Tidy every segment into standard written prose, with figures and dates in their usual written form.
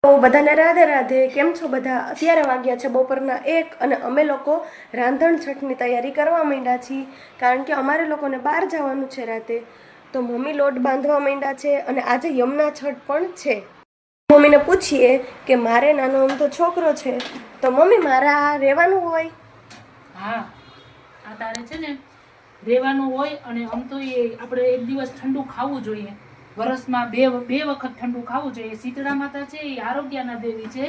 તો બધાને રાધે રાધે. કેમ છો બધા? અત્યારે વાગ્યા છે બપોરના 1 અને અમે લોકો રાંધણ છઠની તૈયારી કરવા માંડ્યા છીએ, કારણ કે અમારે લોકોને બહાર જવાનું છે રાતે. તો મમ્મી લોટ બાંધવા માંડ્યા છે અને આજે યમુના છઠ પણ છે. મમ્મીને પૂછીએ કે મારે નાનો અમથો છોકરો છે, તો મમ્મી મારા રહેવાનું હોય? હા, આ તારે છે ને રહેવાનું હોય. અને આમ તો એ આપણે એક દિવસ ઠંડુ ખાવું જોઈએ. વર્ષમાં બે વખત ઠંડુ ખાવું જોઈએ. શીતળા માતા છે એ આરોગ્યના દેવી છે,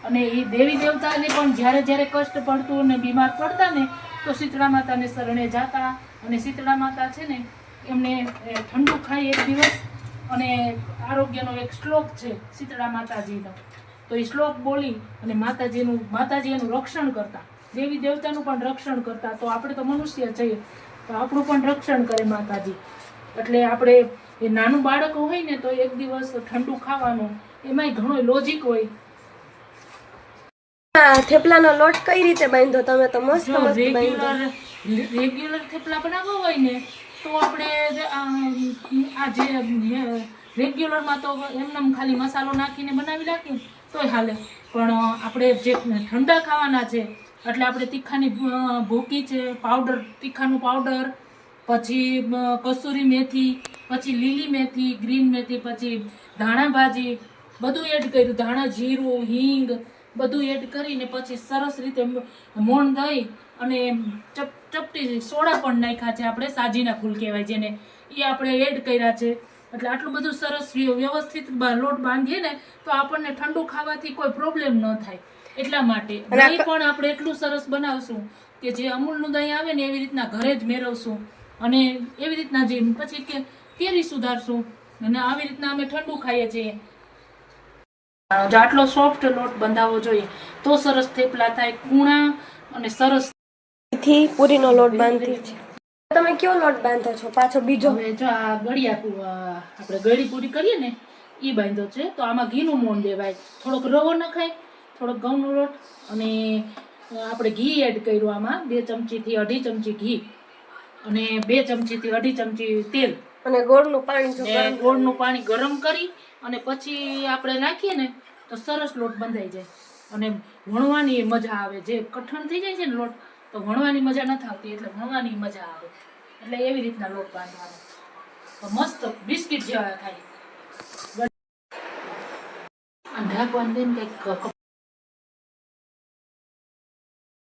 અને એ દેવી દેવતાને પણ જ્યારે જ્યારે કષ્ટ પડતું અને બીમાર પડતા ને તો શીતળા માતાને શરણે જાતા. અને શીતળા માતા છે ને એમને ઠંડુ ખાઈ એક દિવસ, અને આરોગ્યનો એક શ્લોક છે શીતળા માતાજીનો, તો એ શ્લોક બોલી અને માતાજી એનું રક્ષણ કરતા, દેવી દેવતાનું પણ રક્ષણ કરતા. તો આપણે તો મનુષ્ય છીએ, તો આપણું પણ રક્ષણ કરે માતાજી. એટલે આપણે એ નાનું બાળક હોય ને તો એક દિવસ ઠંડુ ખાવાનું, એમાંય ઘણો લોજિક હોય. થેપલાનો લોટ કઈ રીતે બાંધ્યો તમે? તો મસ્ત મસ્ત બાંધ્યો. રેગ્યુલર થેપલા બનાવવા હોય ને તો આપણે આ જે રેગ્યુલરમાં તો એમને ખાલી મસાલો નાખીને બનાવી નાખીએ તોય હાલે. પણ આપણે જે ઠંડા ખાવાના છે એટલે આપણે તીખાની ભૂકી છે, પાવડર, તીખાનું પાવડર, પછી કસૂરી મેથી, પછી લીલી મેથી, ગ્રીન મેથી, પછી ધાણા ભાજી બધું એડ કર્યું. ધાણા, જીરું, હિંગ બધું એડ કરીને પછી સરસ રીતે મોણ દઈ અને ચપટી સોડા પણ નાખ્યા છે આપણે, સાજીના ફૂલ કહેવાય જેને, એ આપણે એડ કર્યા છે. એટલે આટલું બધું સરસ વ્યવસ્થિત લોટ બાંધીએ ને તો આપણને ઠંડુ ખાવાથી કોઈ પ્રોબ્લેમ ન થાય. એટલા માટે દહીં પણ આપણે એટલું સરસ બનાવશું કે જે અમૂલનું દહીં આવે ને એવી રીતના ઘરે જ મેળવશું, અને એવી રીતના જે પછી કેરી સુધારશું, અને આવી રીતના અમે ઠંડુ ખાઈએ છીએ. આટલો સોફ્ટ લોટ બંધાવવો જોઈએ તો સરસ થેપલા થાય, કૂણા અને સરસ. પૂરીનો લોટ બાંધી છે. તમે કયો લોટ બાંધો છો પાછો બીજો? હવે જો આ આપણે ગળી પૂરી કરીએ ને એ બાંધ્યો છે. તો આમાં ઘીનું મોણ દેવાય, થોડોક રવો નખાય, થોડોક ઘઉંનો લોટ, અને આપણે ઘી એડ કર્યું આમાં 2 ચમચીથી 2.5 ચમચી ઘી, અને 2 ચમચીથી 2.5 ચમચી તેલ, અને ગોળનું પાણી ગરમ કરી અને પછી આપણે નાખીએ ને તો સરસ લોટ બંધાઈ જાય. અને વણવાની મજા આવે. જે કઠણ થઈ જાય છે ને લોટ તો વણવાની મજા નથી આવતી, એટલે વણવાની મજા આવે. એટલે એવી રીતના લોટ બાંધવાનો તો મસ્ત બિસ્કિટ જેવા થાય. ઢાંકવાનું દઈને કંઈક